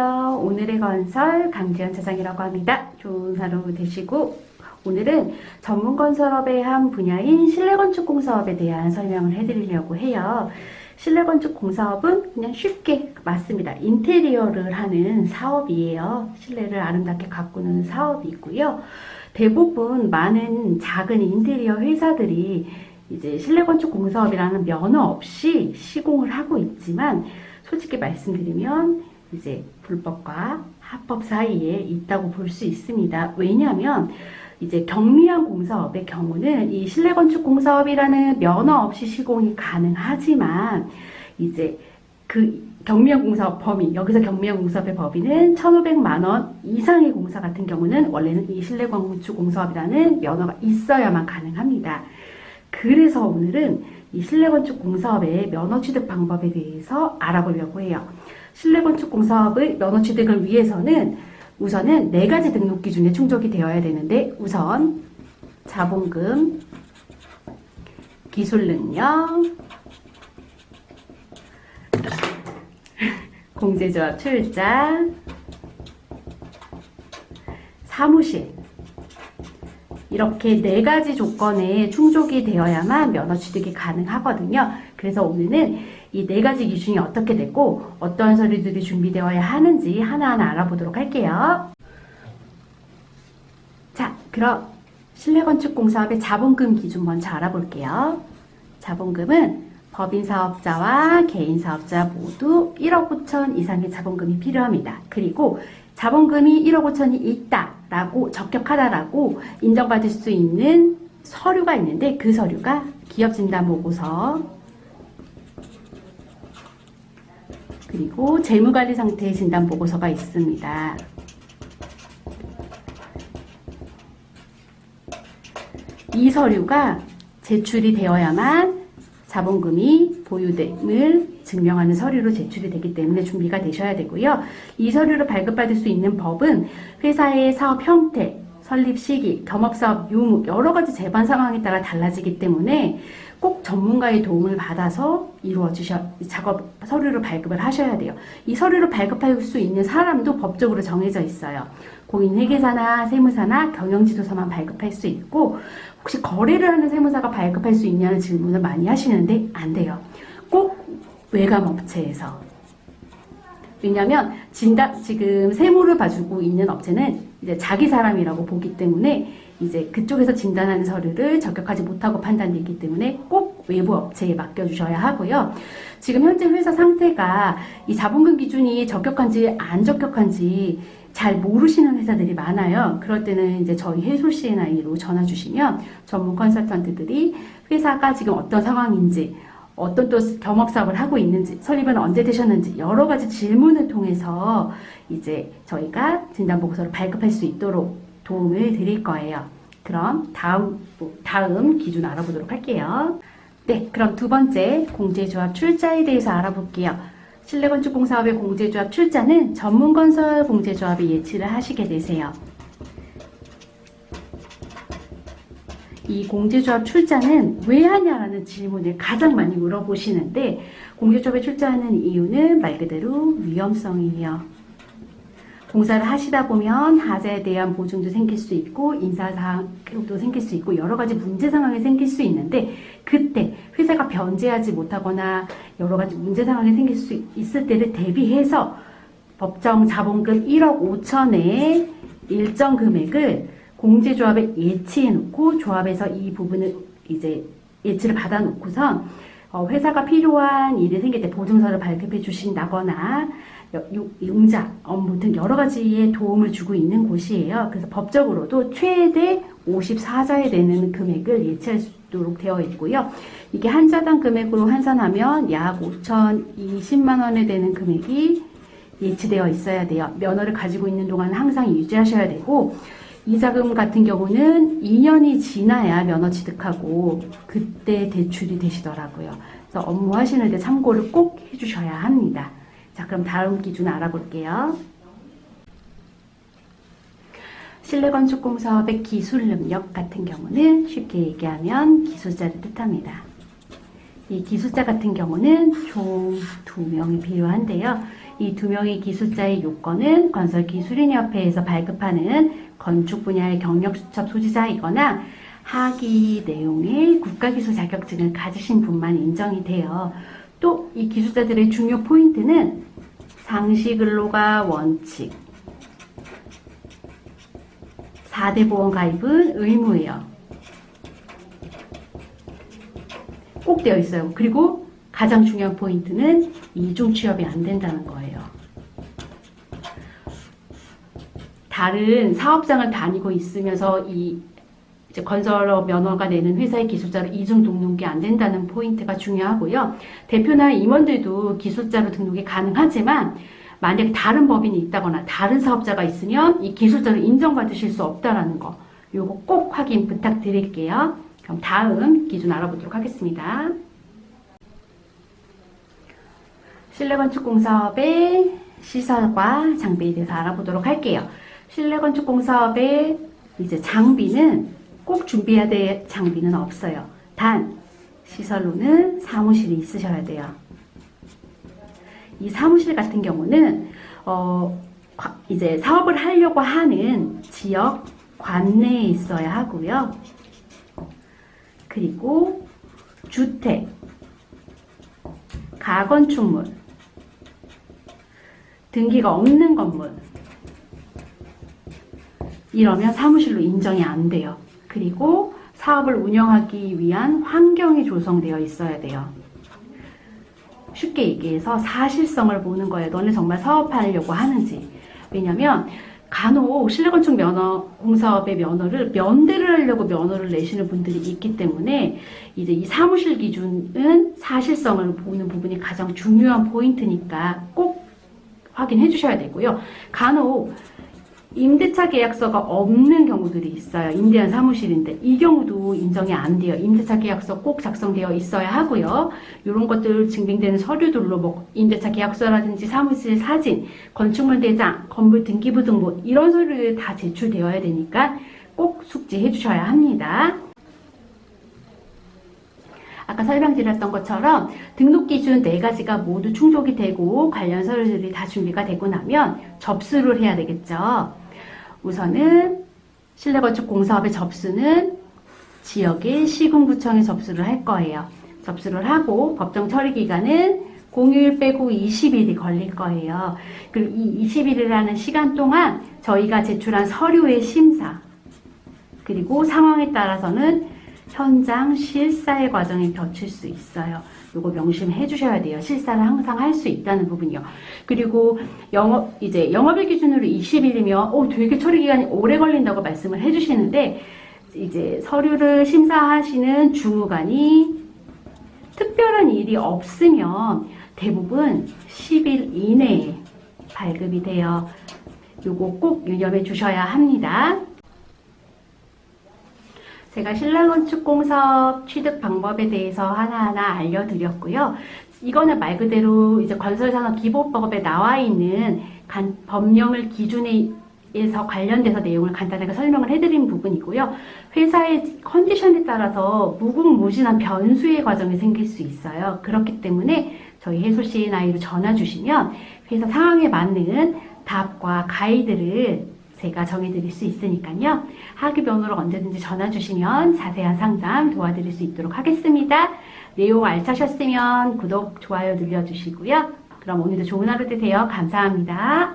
안녕하세요. 오늘의 건설 강지연 차장이라고 합니다. 좋은 하루 되시고, 오늘은 전문 건설업의 한 분야인 실내건축 공사업에 대한 설명을 해드리려고 해요. 실내건축 공사업은 그냥 쉽게 맞습니다. 인테리어를 하는 사업이에요. 실내를 아름답게 가꾸는 사업이고요. 대부분 많은 작은 인테리어 회사들이 이제 실내건축 공사업이라는 면허 없이 시공을 하고 있지만, 솔직히 말씀드리면 이제 불법과 합법 사이에 있다고 볼 수 있습니다. 왜냐하면 이제 경미한 공사업의 경우는 이 실내건축 공사업이라는 면허 없이 시공이 가능하지만, 이제 그 경미한 공사업 범위, 여기서 경미한 공사업의 범위는 1,500만 원 이상의 공사 같은 경우는 원래는 이 실내건축 공사업이라는 면허가 있어야만 가능합니다. 그래서 오늘은 이 실내건축 공사업의 면허 취득 방법에 대해서 알아보려고 해요. 실내건축 공사업의 면허 취득을 위해서는 우선은 4가지 등록 기준에 충족이 되어야 되는데, 우선 자본금, 기술 능력, 공제조합 출자, 사무실, 이렇게 4가지 조건에 충족이 되어야만 면허 취득이 가능하거든요. 그래서 오늘은 이 4가지 기준이 어떻게 되고 어떠한 서류들이 준비되어야 하는지 하나하나 알아보도록 할게요. 자, 그럼 실내건축 공사업의 자본금 기준 먼저 알아볼게요. 자본금은 법인 사업자와 개인 사업자 모두 1억 5천 이상의 자본금이 필요합니다. 그리고 자본금이 1억 5천이 있다라고 적격하다라고 인정받을 수 있는 서류가 있는데, 그 서류가 기업진단보고서, 그리고 재무관리상태 진단보고서가 있습니다. 이 서류가 제출이 되어야만 자본금이 보유됨을 증명하는 서류로 제출이 되기 때문에 준비가 되셔야 되고요. 이 서류를 발급받을 수 있는 법은 회사의 사업 형태, 설립 시기, 겸업사업 유무, 여러 가지 재반 상황에 따라 달라지기 때문에 꼭 전문가의 도움을 받아서 작업 서류를 발급을 하셔야 돼요. 이 서류를 발급할 수 있는 사람도 법적으로 정해져 있어요. 공인회계사나 세무사나 경영지도사만 발급할 수 있고, 혹시 거래를 하는 세무사가 발급할 수 있냐는 질문을 많이 하시는데 안 돼요. 꼭 외감업체에서. 왜냐하면 지금 세무를 봐주고 있는 업체는 이제 자기 사람이라고 보기 때문에 이제 그쪽에서 진단하는 서류를 적격하지 못하고 판단되기 때문에 꼭 외부 업체에 맡겨주셔야 하고요. 지금 현재 회사 상태가 이 자본금 기준이 적격한지 안 적격한지 잘 모르시는 회사들이 많아요. 그럴 때는 이제 저희 해솔 C&I로 전화 주시면 전문 컨설턴트들이 회사가 지금 어떤 상황인지, 어떤 또 겸업사업을 하고 있는지, 설립은 언제 되셨는지 여러 가지 질문을 통해서 이제 저희가 진단보고서를 발급할 수 있도록 도움을 드릴 거예요. 그럼 다음 기준 알아보도록 할게요. 네, 그럼 두 번째 공제조합 출자에 대해서 알아볼게요. 실내건축 공사업의 공제조합 출자는 전문건설 공제조합에 예치를 하시게 되세요. 이 공제조합 출자는 왜 하냐라는 질문을 가장 많이 물어보시는데, 공제조합에 출자하는 이유는 말 그대로 위험성이에요. 공사를 하시다 보면 하자에 대한 보증도 생길 수 있고, 인사사항도 생길 수 있고, 여러 가지 문제 상황이 생길 수 있는데, 그때 회사가 변제하지 못하거나 여러 가지 문제 상황이 생길 수 있을 때를 대비해서 법정 자본금 1억 5천의 일정 금액을 공제조합에 예치해 놓고, 조합에서 이 부분을 이제 예치를 받아 놓고선 회사가 필요한 일이 생길 때 보증서를 발급해 주신다거나 융자, 업무 등 여러 가지의 도움을 주고 있는 곳이에요. 그래서 법적으로도 최대 54자에 되는 금액을 예치할 수 있도록 되어 있고요. 이게 한 자당 금액으로 환산하면 약 5,020만 원에 되는 금액이 예치되어 있어야 돼요. 면허를 가지고 있는 동안 항상 유지하셔야 되고, 이자금 같은 경우는 2년이 지나야 면허 취득하고 그때 대출이 되시더라고요. 그래서 업무 하시는 데 참고를 꼭 해주셔야 합니다. 자, 그럼 다음 기준 알아볼게요. 실내건축 공사업의 기술 능력 같은 경우는 쉽게 얘기하면 기술자를 뜻합니다. 이 기술자 같은 경우는 총 2명이 필요한데요. 이 두 명의 기술자의 요건은 건설기술인협회에서 발급하는 건축 분야의 경력수첩 소지자이거나 하기 내용의 국가기술 자격증을 가지신 분만 인정이 돼요. 또 이 기술자들의 중요 포인트는 상시 근로가 원칙, 4대 보험 가입은 의무예요. 꼭 되어 있어요. 그리고 가장 중요한 포인트는 이중 취업이 안 된다는 거예요. 다른 사업장을 다니고 있으면서 이제 건설업 면허가 내는 회사의 기술자로 이중 등록이 안 된다는 포인트가 중요하고요. 대표나 임원들도 기술자로 등록이 가능하지만 만약에 다른 법인이 있다거나 다른 사업자가 있으면 이 기술자로 인정받으실 수 없다라는 거, 요거 꼭 확인 부탁드릴게요. 그럼 다음 기준 알아보도록 하겠습니다. 실내건축공사업의 시설과 장비에 대해서 알아보도록 할게요. 실내건축공사업의 이제 장비는 꼭 준비해야 될 장비는 없어요. 단 시설로는 사무실이 있으셔야 돼요. 이 사무실 같은 경우는 이제 사업을 하려고 하는 지역 관내에 있어야 하고요. 그리고 주택, 가건축물, 등기가 없는 건물, 이러면 사무실로 인정이 안 돼요. 그리고 사업을 운영하기 위한 환경이 조성되어 있어야 돼요. 쉽게 얘기해서 사실성을 보는 거예요. 너네 정말 사업하려고 하는지. 왜냐면 간혹 실내건축 공사업의 면허를 면대를 하려고 면허를 내시는 분들이 있기 때문에 이제 이 사무실 기준은 사실성을 보는 부분이 가장 중요한 포인트니까 꼭 확인해 주셔야 되고요. 간혹 임대차 계약서가 없는 경우들이 있어요. 임대한 사무실인데 이 경우도 인정이 안 돼요. 임대차 계약서 꼭 작성되어 있어야 하고요. 이런 것들 증빙되는 서류들로 뭐 임대차 계약서라든지 사무실 사진, 건축물 대장, 건물 등기부 등본 이런 서류들이 다 제출되어야 되니까 꼭 숙지해 주셔야 합니다. 아까 설명드렸던 것처럼 등록 기준 4가지가 모두 충족이 되고 관련 서류들이 다 준비가 되고 나면 접수를 해야 되겠죠. 우선은 실내건축 공사업의 접수는 지역의 시군구청에 접수를 할 거예요. 접수를 하고 법정 처리 기간은 공휴일 빼고 20일이 걸릴 거예요. 그리고 이 20일이라는 시간 동안 저희가 제출한 서류의 심사, 그리고 상황에 따라서는 현장 실사의 과정에 겹칠 수 있어요. 요거 명심해 주셔야 돼요. 실사를 항상 할 수 있다는 부분이요. 그리고 영업일 기준으로 20일이면 되게 처리 기간이 오래 걸린다고 말씀을 해 주시는데 이제 서류를 심사하시는 주무관이 특별한 일이 없으면 대부분 10일 이내에 발급이 돼요. 요거 꼭 유념해 주셔야 합니다. 제가 실내건축공사업 취득 방법에 대해서 하나하나 알려드렸고요. 이거는 말 그대로 이제 건설산업기본법에 나와 있는 법령을 기준에서 관련돼서 내용을 간단하게 설명을 해드린 부분이고요. 회사의 컨디션에 따라서 무궁무진한 변수의 과정이 생길 수 있어요. 그렇기 때문에 저희 해솔 C&I로 전화 주시면 회사 상황에 맞는 답과 가이드를 제가 정해드릴 수 있으니까요. 하기 번호로 언제든지 전화 주시면 자세한 상담 도와드릴 수 있도록 하겠습니다. 내용 알차셨으면 구독, 좋아요 눌러주시고요. 그럼 오늘도 좋은 하루 되세요. 감사합니다.